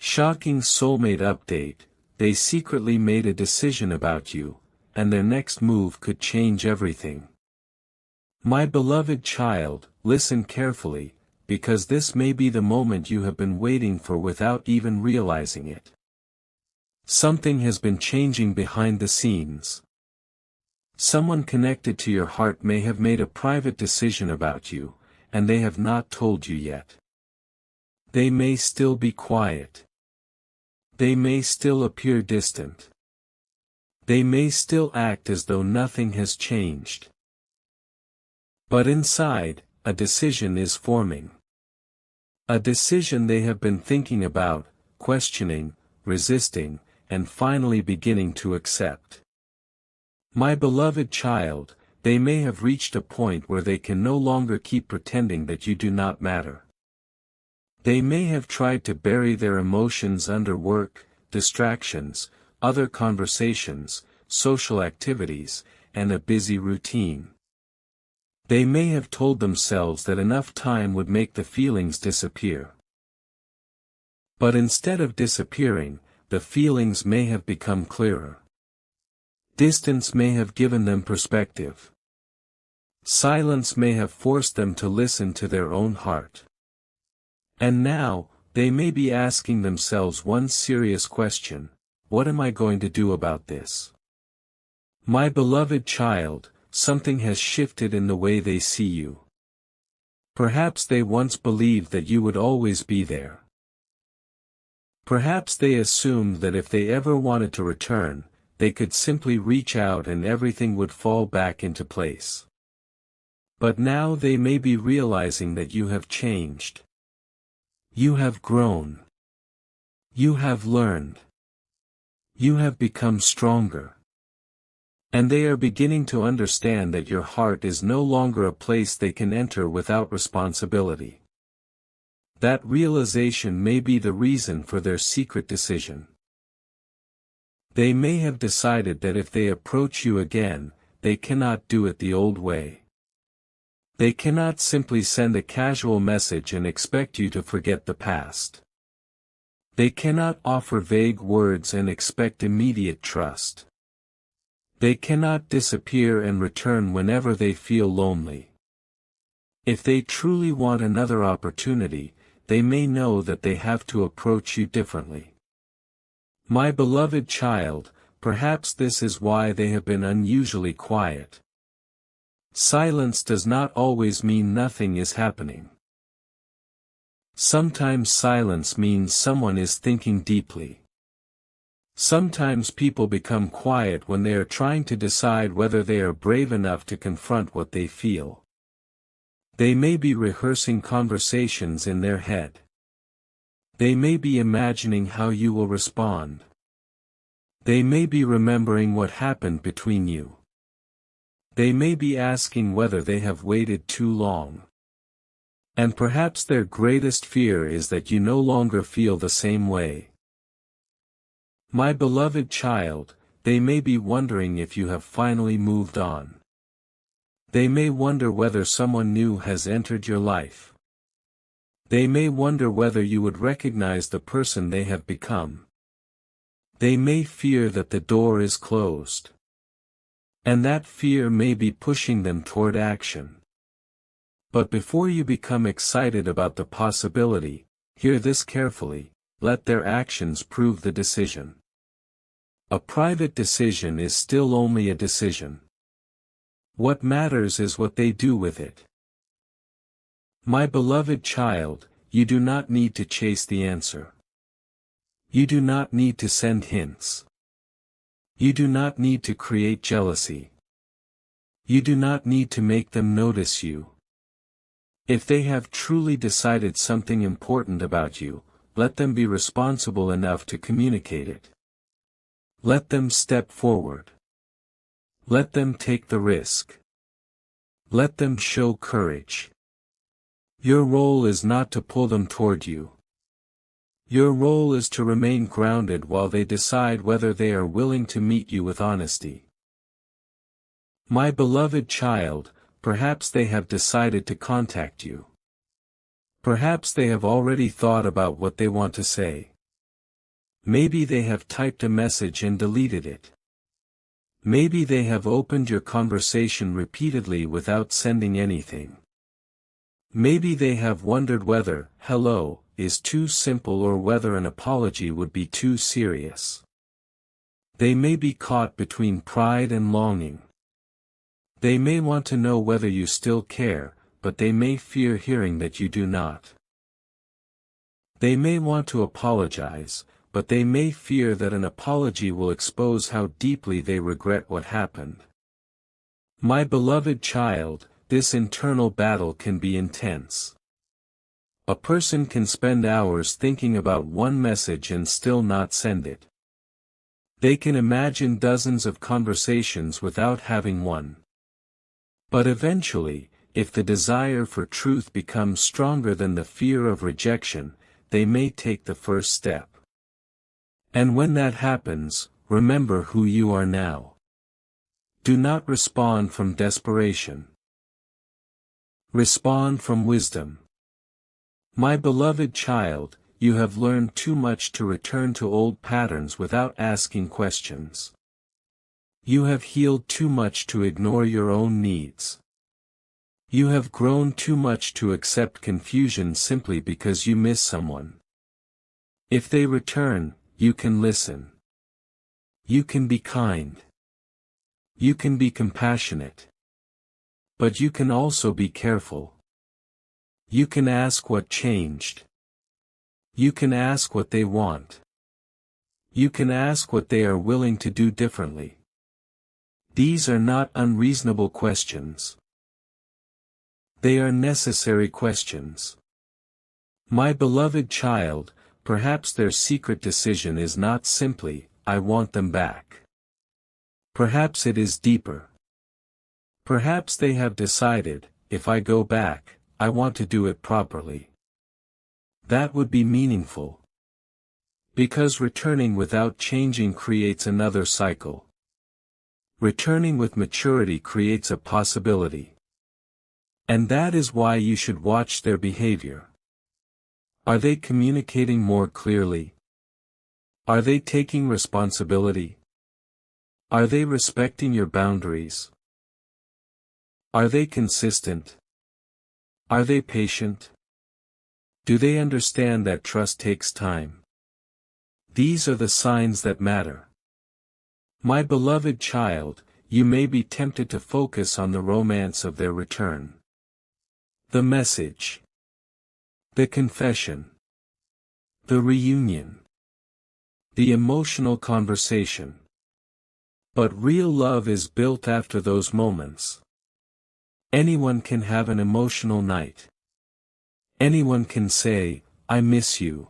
Shocking soulmate update, they secretly made a decision about you, and their next move could change everything. My beloved child, listen carefully, because this may be the moment you have been waiting for without even realizing it. Something has been changing behind the scenes. Someone connected to your heart may have made a private decision about you, and they have not told you yet. They may still be quiet. They may still appear distant. They may still act as though nothing has changed. But inside, a decision is forming. A decision they have been thinking about, questioning, resisting, and finally beginning to accept. My beloved child, they may have reached a point where they can no longer keep pretending that you do not matter. They may have tried to bury their emotions under work, distractions, other conversations, social activities, and a busy routine. They may have told themselves that enough time would make the feelings disappear. But instead of disappearing, the feelings may have become clearer. Distance may have given them perspective. Silence may have forced them to listen to their own heart. And now, they may be asking themselves one serious question: what am I going to do about this? My beloved child, something has shifted in the way they see you. Perhaps they once believed that you would always be there. Perhaps they assumed that if they ever wanted to return, they could simply reach out and everything would fall back into place. But now they may be realizing that you have changed. You have grown. You have learned. You have become stronger. And they are beginning to understand that your heart is no longer a place they can enter without responsibility. That realization may be the reason for their secret decision. They may have decided that if they approach you again, they cannot do it the old way. They cannot simply send a casual message and expect you to forget the past. They cannot offer vague words and expect immediate trust. They cannot disappear and return whenever they feel lonely. If they truly want another opportunity, they may know that they have to approach you differently. My beloved child, perhaps this is why they have been unusually quiet. Silence does not always mean nothing is happening. Sometimes silence means someone is thinking deeply. Sometimes people become quiet when they are trying to decide whether they are brave enough to confront what they feel. They may be rehearsing conversations in their head. They may be imagining how you will respond. They may be remembering what happened between you. They may be asking whether they have waited too long. And perhaps their greatest fear is that you no longer feel the same way. My beloved child, they may be wondering if you have finally moved on. They may wonder whether someone new has entered your life. They may wonder whether you would recognize the person they have become. They may fear that the door is closed. And that fear may be pushing them toward action. But before you become excited about the possibility, hear this carefully: let their actions prove the decision. A private decision is still only a decision. What matters is what they do with it. My beloved child, you do not need to chase the answer. You do not need to send hints. You do not need to create jealousy. You do not need to make them notice you. If they have truly decided something important about you, let them be responsible enough to communicate it. Let them step forward. Let them take the risk. Let them show courage. Your role is not to pull them toward you. Your role is to remain grounded while they decide whether they are willing to meet you with honesty. My beloved child, perhaps they have decided to contact you. Perhaps they have already thought about what they want to say. Maybe they have typed a message and deleted it. Maybe they have opened your conversation repeatedly without sending anything. Maybe they have wondered whether "hello" is too simple or whether an apology would be too serious. They may be caught between pride and longing. They may want to know whether you still care, but they may fear hearing that you do not. They may want to apologize, but they may fear that an apology will expose how deeply they regret what happened. My beloved child, this internal battle can be intense. A person can spend hours thinking about one message and still not send it. They can imagine dozens of conversations without having one. But eventually, if the desire for truth becomes stronger than the fear of rejection, they may take the first step. And when that happens, remember who you are now. Do not respond from desperation. Respond from wisdom. My beloved child, you have learned too much to return to old patterns without asking questions. You have healed too much to ignore your own needs. You have grown too much to accept confusion simply because you miss someone. If they return, you can listen. You can be kind. You can be compassionate. But you can also be careful. You can ask what changed. You can ask what they want. You can ask what they are willing to do differently. These are not unreasonable questions. They are necessary questions. My beloved child, perhaps their secret decision is not simply, "I want them back." Perhaps it is deeper. Perhaps they have decided, "If I go back, I want to do it properly." That would be meaningful. Because returning without changing creates another cycle. Returning with maturity creates a possibility. And that is why you should watch their behavior. Are they communicating more clearly? Are they taking responsibility? Are they respecting your boundaries? Are they consistent? Are they patient? Do they understand that trust takes time? These are the signs that matter. My beloved child, you may be tempted to focus on the romance of their return. The message. The confession. The reunion. The emotional conversation. But real love is built after those moments. Anyone can have an emotional night. Anyone can say, "I miss you."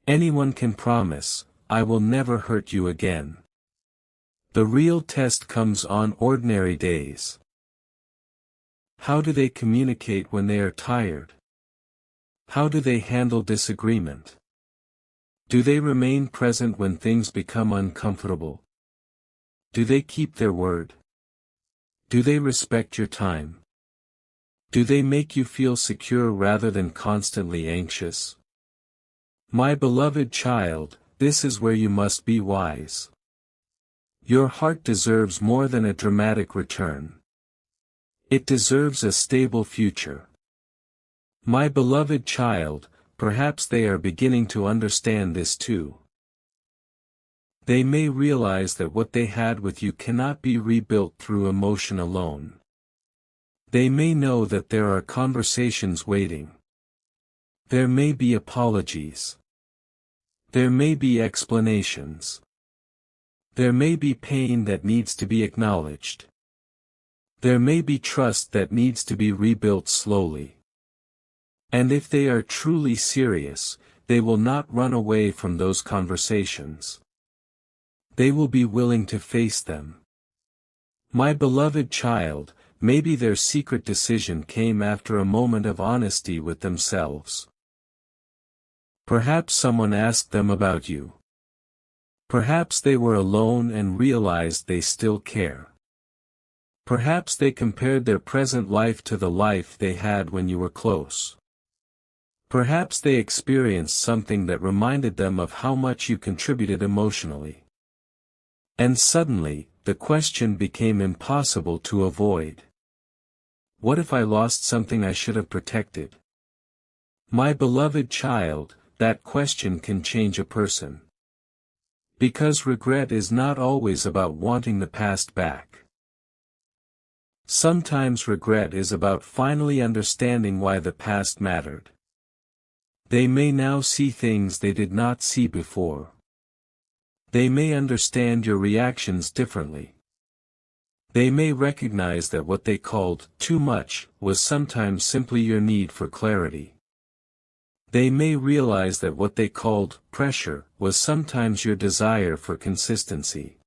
Anyone can promise, "I will never hurt you again." The real test comes on ordinary days. How do they communicate when they are tired? How do they handle disagreement? Do they remain present when things become uncomfortable? Do they keep their word? Do they respect your time? Do they make you feel secure rather than constantly anxious? My beloved child, this is where you must be wise. Your heart deserves more than a dramatic return. It deserves a stable future. My beloved child, perhaps they are beginning to understand this too. They may realize that what they had with you cannot be rebuilt through emotion alone. They may know that there are conversations waiting. There may be apologies. There may be explanations. There may be pain that needs to be acknowledged. There may be trust that needs to be rebuilt slowly. And if they are truly serious, they will not run away from those conversations. They will be willing to face them. My beloved child, maybe their secret decision came after a moment of honesty with themselves. Perhaps someone asked them about you. Perhaps they were alone and realized they still care. Perhaps they compared their present life to the life they had when you were close. Perhaps they experienced something that reminded them of how much you contributed emotionally. And suddenly, the question became impossible to avoid. What if I lost something I should have protected? My beloved child, that question can change a person. Because regret is not always about wanting the past back. Sometimes regret is about finally understanding why the past mattered. They may now see things they did not see before. They may understand your reactions differently. They may recognize that what they called too much was sometimes simply your need for clarity. They may realize that what they called pressure was sometimes your desire for consistency.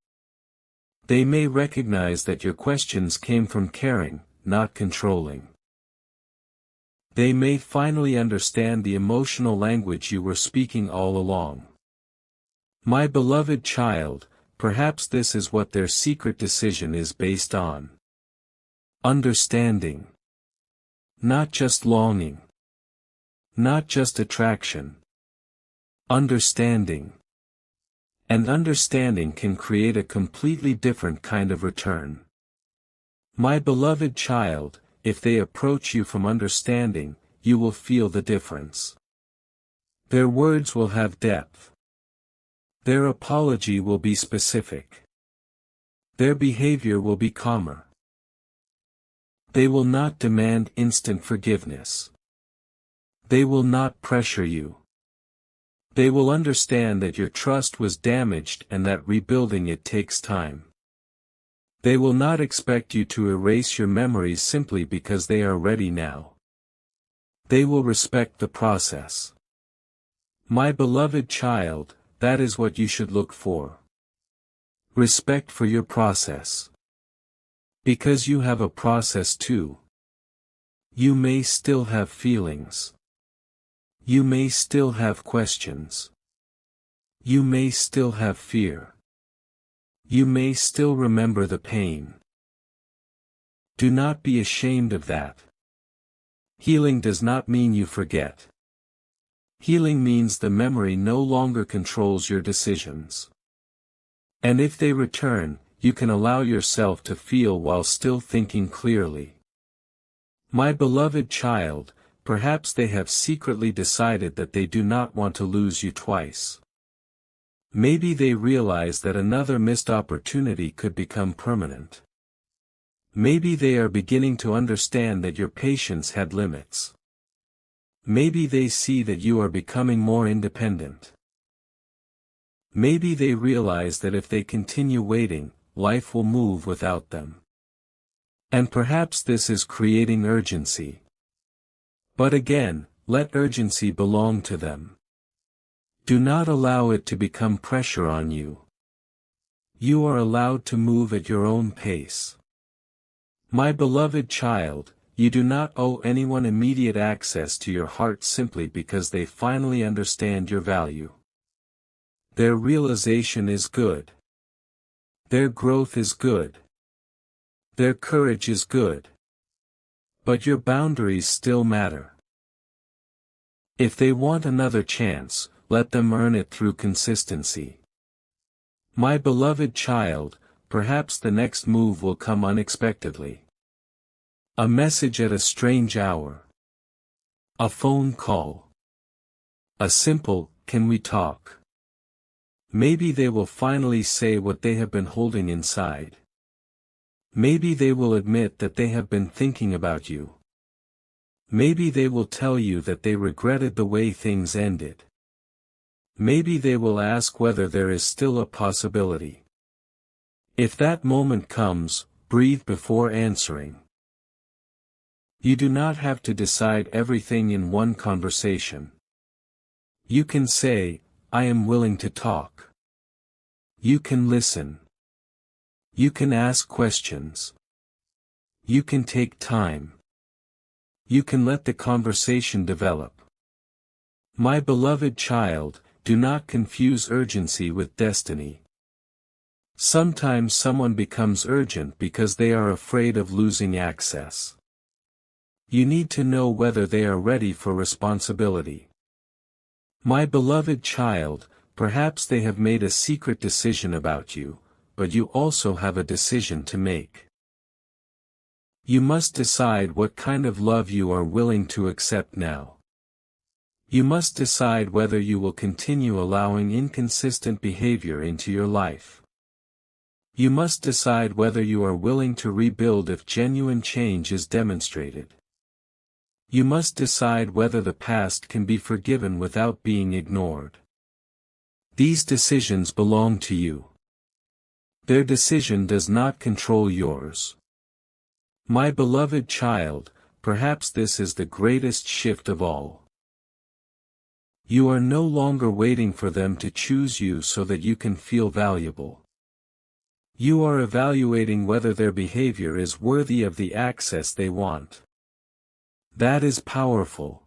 They may recognize that your questions came from caring, not controlling. They may finally understand the emotional language you were speaking all along. My beloved child, perhaps this is what their secret decision is based on. Understanding. Not just longing. Not just attraction. Understanding. And understanding can create a completely different kind of return. My beloved child, if they approach you from understanding, you will feel the difference. Their words will have depth. Their apology will be specific. Their behavior will be calmer. They will not demand instant forgiveness. They will not pressure you. They will understand that your trust was damaged and that rebuilding it takes time. They will not expect you to erase your memories simply because they are ready now. They will respect the process. My beloved child, that is what you should look for. Respect for your process. Because you have a process too. You may still have feelings. You may still have questions. You may still have fear. You may still remember the pain. Do not be ashamed of that. Healing does not mean you forget. Healing means the memory no longer controls your decisions. And if they return, you can allow yourself to feel while still thinking clearly. My beloved child, perhaps they have secretly decided that they do not want to lose you twice. Maybe they realize that another missed opportunity could become permanent. Maybe they are beginning to understand that your patience had limits. Maybe they see that you are becoming more independent. Maybe they realize that if they continue waiting, life will move without them. And perhaps this is creating urgency. But again, let urgency belong to them. Do not allow it to become pressure on you. You are allowed to move at your own pace. My beloved child, you do not owe anyone immediate access to your heart simply because they finally understand your value. Their realization is good. Their growth is good. Their courage is good. But your boundaries still matter. If they want another chance, let them earn it through consistency. My beloved child, perhaps the next move will come unexpectedly. A message at a strange hour. A phone call. A simple, "Can we talk?" Maybe they will finally say what they have been holding inside. Maybe they will admit that they have been thinking about you. Maybe they will tell you that they regretted the way things ended. Maybe they will ask whether there is still a possibility. If that moment comes, breathe before answering. You do not have to decide everything in one conversation. You can say, "I am willing to talk." You can listen. You can ask questions. You can take time. You can let the conversation develop. My beloved child, do not confuse urgency with destiny. Sometimes someone becomes urgent because they are afraid of losing access. You need to know whether they are ready for responsibility. My beloved child, perhaps they have made a secret decision about you, but you also have a decision to make. You must decide what kind of love you are willing to accept now. You must decide whether you will continue allowing inconsistent behavior into your life. You must decide whether you are willing to rebuild if genuine change is demonstrated. You must decide whether the past can be forgiven without being ignored. These decisions belong to you. Their decision does not control yours. My beloved child, perhaps this is the greatest shift of all. You are no longer waiting for them to choose you so that you can feel valuable. You are evaluating whether their behavior is worthy of the access they want. That is powerful.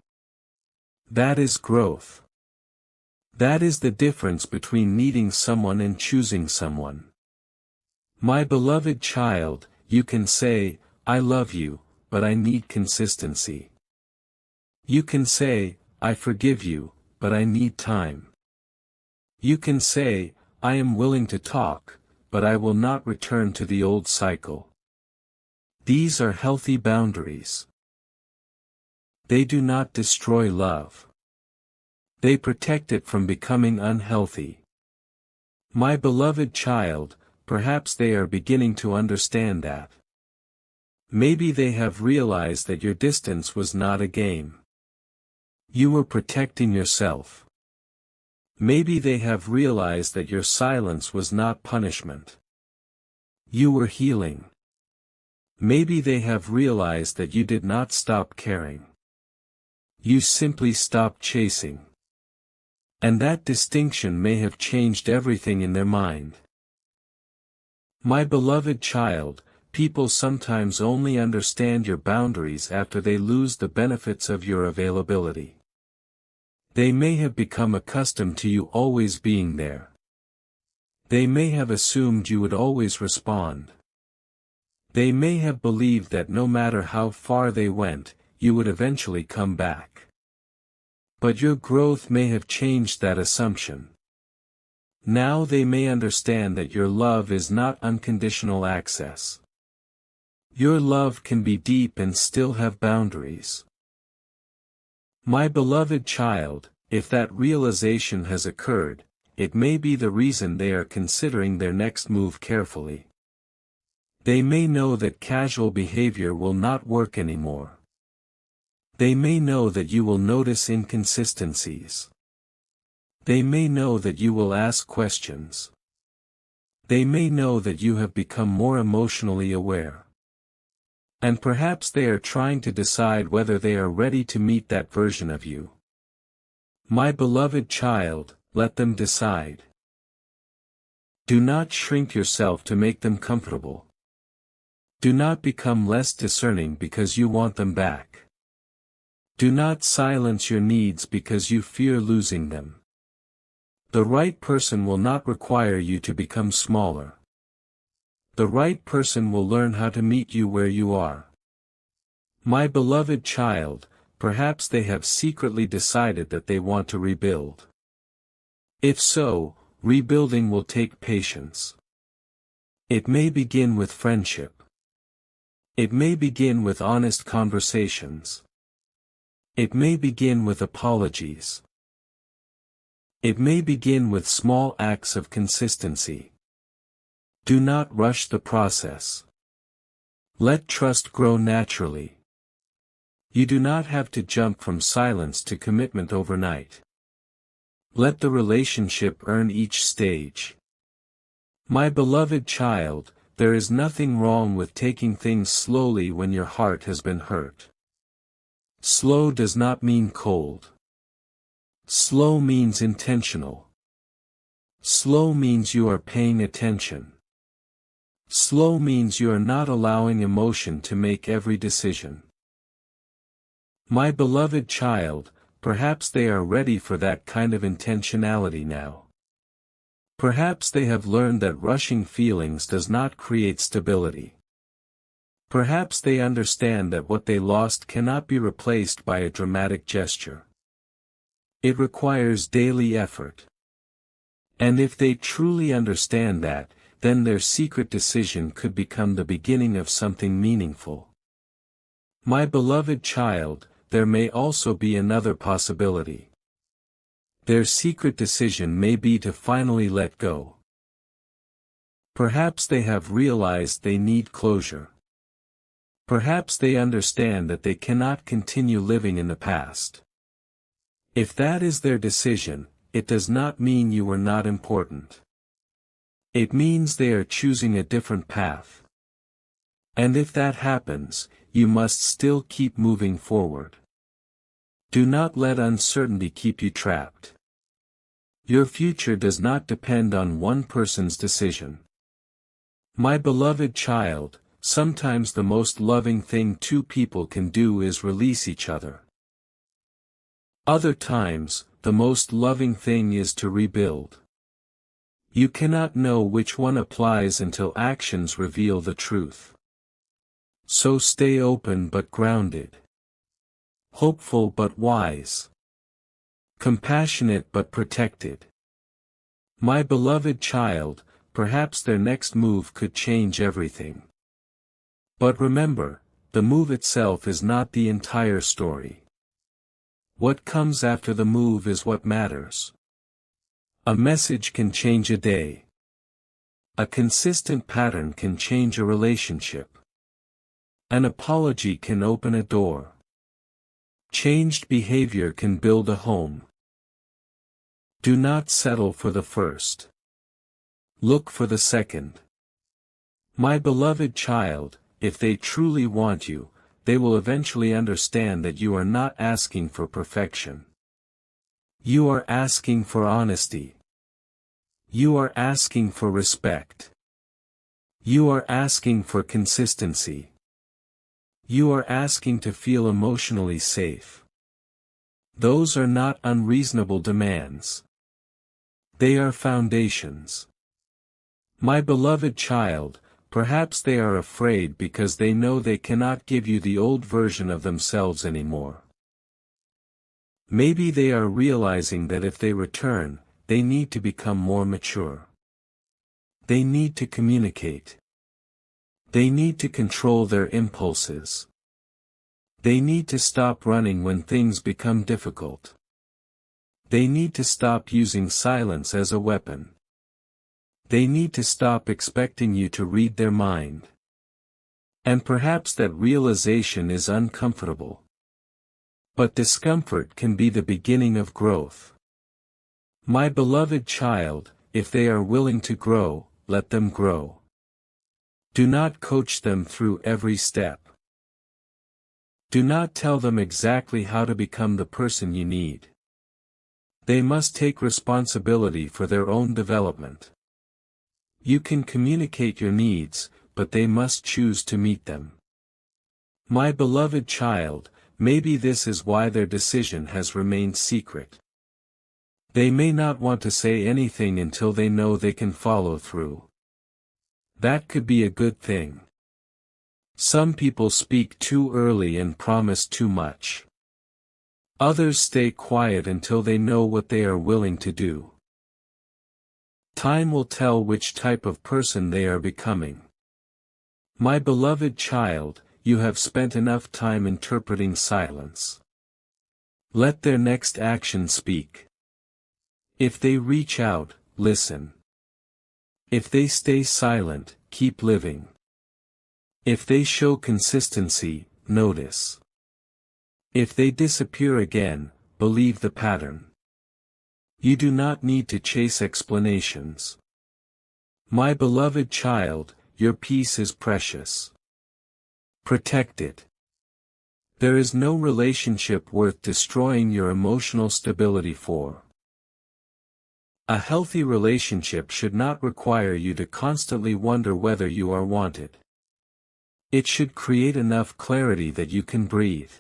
That is growth. That is the difference between needing someone and choosing someone. My beloved child, you can say, I love you, but I need consistency. You can say, I forgive you, but I need time. You can say, I am willing to talk, but I will not return to the old cycle. These are healthy boundaries. They do not destroy love. They protect it from becoming unhealthy. My beloved child, perhaps they are beginning to understand that. Maybe they have realized that your distance was not a game. You were protecting yourself. Maybe they have realized that your silence was not punishment. You were healing. Maybe they have realized that you did not stop caring. You simply stopped chasing. And that distinction may have changed everything in their mind. My beloved child, people sometimes only understand your boundaries after they lose the benefits of your availability. They may have become accustomed to you always being there. They may have assumed you would always respond. They may have believed that no matter how far they went, you would eventually come back. But your growth may have changed that assumption. Now they may understand that your love is not unconditional access. Your love can be deep and still have boundaries. My beloved child, if that realization has occurred, it may be the reason they are considering their next move carefully. They may know that casual behavior will not work anymore. They may know that you will notice inconsistencies. They may know that you will ask questions. They may know that you have become more emotionally aware. And perhaps they are trying to decide whether they are ready to meet that version of you. My beloved child, let them decide. Do not shrink yourself to make them comfortable. Do not become less discerning because you want them back. Do not silence your needs because you fear losing them. The right person will not require you to become smaller. The right person will learn how to meet you where you are. My beloved child, perhaps they have secretly decided that they want to rebuild. If so, rebuilding will take patience. It may begin with friendship. It may begin with honest conversations. It may begin with apologies. It may begin with small acts of consistency. Do not rush the process. Let trust grow naturally. You do not have to jump from silence to commitment overnight. Let the relationship earn each stage. My beloved child, there is nothing wrong with taking things slowly when your heart has been hurt. Slow does not mean cold. Slow means intentional. Slow means you are paying attention. Slow means you are not allowing emotion to make every decision. My beloved child, perhaps they are ready for that kind of intentionality now. Perhaps they have learned that rushing feelings does not create stability. Perhaps they understand that what they lost cannot be replaced by a dramatic gesture. It requires daily effort. And if they truly understand that, then their secret decision could become the beginning of something meaningful. My beloved child, there may also be another possibility. Their secret decision may be to finally let go. Perhaps they have realized they need closure. Perhaps they understand that they cannot continue living in the past. If that is their decision, it does not mean you are not important. It means they are choosing a different path. And if that happens, you must still keep moving forward. Do not let uncertainty keep you trapped. Your future does not depend on one person's decision. My beloved child, sometimes the most loving thing two people can do is release each other. Other times, the most loving thing is to rebuild. You cannot know which one applies until actions reveal the truth. So stay open but grounded. Hopeful but wise. Compassionate but protected. My beloved child, perhaps their next move could change everything. But remember, the move itself is not the entire story. What comes after the move is what matters. A message can change a day. A consistent pattern can change a relationship. An apology can open a door. Changed behavior can build a home. Do not settle for the first. Look for the second. My beloved child, if they truly want you, they will eventually understand that you are not asking for perfection. You are asking for honesty. You are asking for respect. You are asking for consistency. You are asking to feel emotionally safe. Those are not unreasonable demands. They are foundations. My beloved child, perhaps they are afraid because they know they cannot give you the old version of themselves anymore. Maybe they are realizing that if they return, they need to become more mature. They need to communicate. They need to control their impulses. They need to stop running when things become difficult. They need to stop using silence as a weapon. They need to stop expecting you to read their mind. And perhaps that realization is uncomfortable. But discomfort can be the beginning of growth. My beloved child, if they are willing to grow, let them grow. Do not coach them through every step. Do not tell them exactly how to become the person you need. They must take responsibility for their own development. You can communicate your needs, but they must choose to meet them. My beloved child, maybe this is why their decision has remained secret. They may not want to say anything until they know they can follow through. That could be a good thing. Some people speak too early and promise too much. Others stay quiet until they know what they are willing to do. Time will tell which type of person they are becoming. My beloved child, you have spent enough time interpreting silence. Let their next action speak. If they reach out, listen. If they stay silent, keep living. If they show consistency, notice. If they disappear again, believe the pattern. You do not need to chase explanations. My beloved child, your peace is precious. Protect it. There is no relationship worth destroying your emotional stability for. A healthy relationship should not require you to constantly wonder whether you are wanted. It should create enough clarity that you can breathe.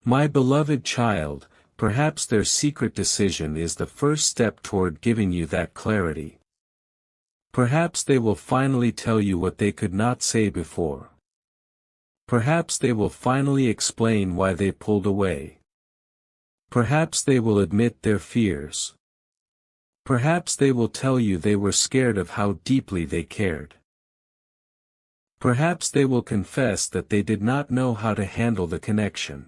My beloved child, perhaps their secret decision is the first step toward giving you that clarity. Perhaps they will finally tell you what they could not say before. Perhaps they will finally explain why they pulled away. Perhaps they will admit their fears. Perhaps they will tell you they were scared of how deeply they cared. Perhaps they will confess that they did not know how to handle the connection.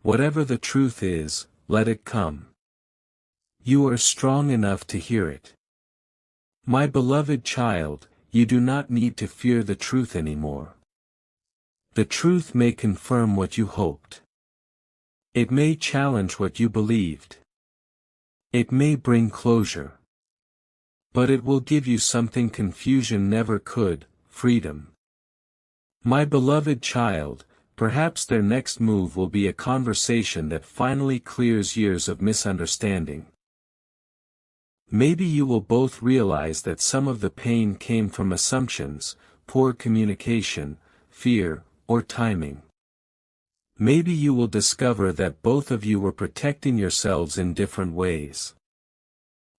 Whatever the truth is, let it come. You are strong enough to hear it. My beloved child, you do not need to fear the truth anymore. The truth may confirm what you hoped. It may challenge what you believed. It may bring closure. But it will give you something confusion never could: freedom. My beloved child, perhaps their next move will be a conversation that finally clears years of misunderstanding. Maybe you will both realize that some of the pain came from assumptions, poor communication, fear, or timing. Maybe you will discover that both of you were protecting yourselves in different ways.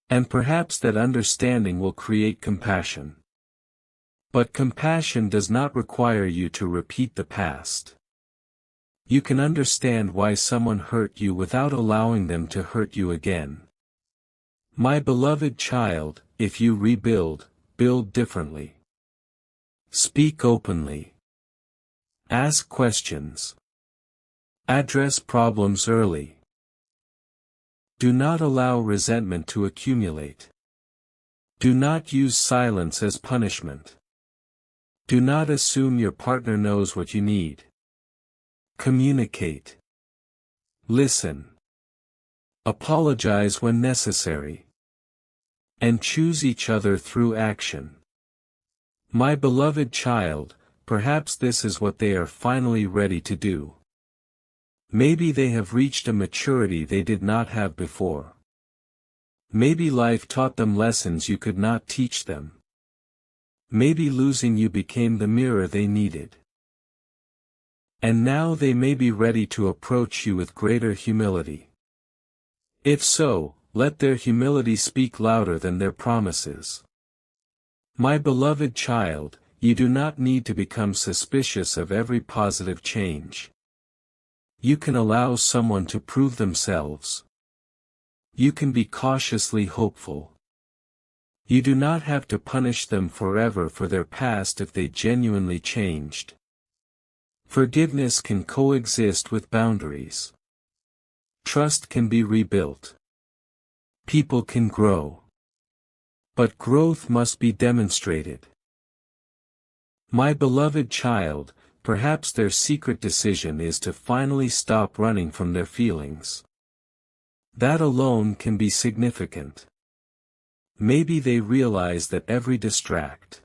And perhaps that understanding will create compassion. But compassion does not require you to repeat the past. You can understand why someone hurt you without allowing them to hurt you again. My beloved child, if you rebuild, build differently. Speak openly. Ask questions. Address problems early. Do not allow resentment to accumulate. Do not use silence as punishment. Do not assume your partner knows what you need. Communicate. Listen. Apologize when necessary. And choose each other through action. My beloved child, perhaps this is what they are finally ready to do. Maybe they have reached a maturity they did not have before. Maybe life taught them lessons you could not teach them. Maybe losing you became the mirror they needed. And now they may be ready to approach you with greater humility. If so, let their humility speak louder than their promises. My beloved child, you do not need to become suspicious of every positive change. You can allow someone to prove themselves. You can be cautiously hopeful. You do not have to punish them forever for their past if they genuinely changed. Forgiveness can coexist with boundaries. Trust can be rebuilt. People can grow. But growth must be demonstrated. My beloved child, perhaps their secret decision is to finally stop running from their feelings. That alone can be significant. Maybe they realize that every distract,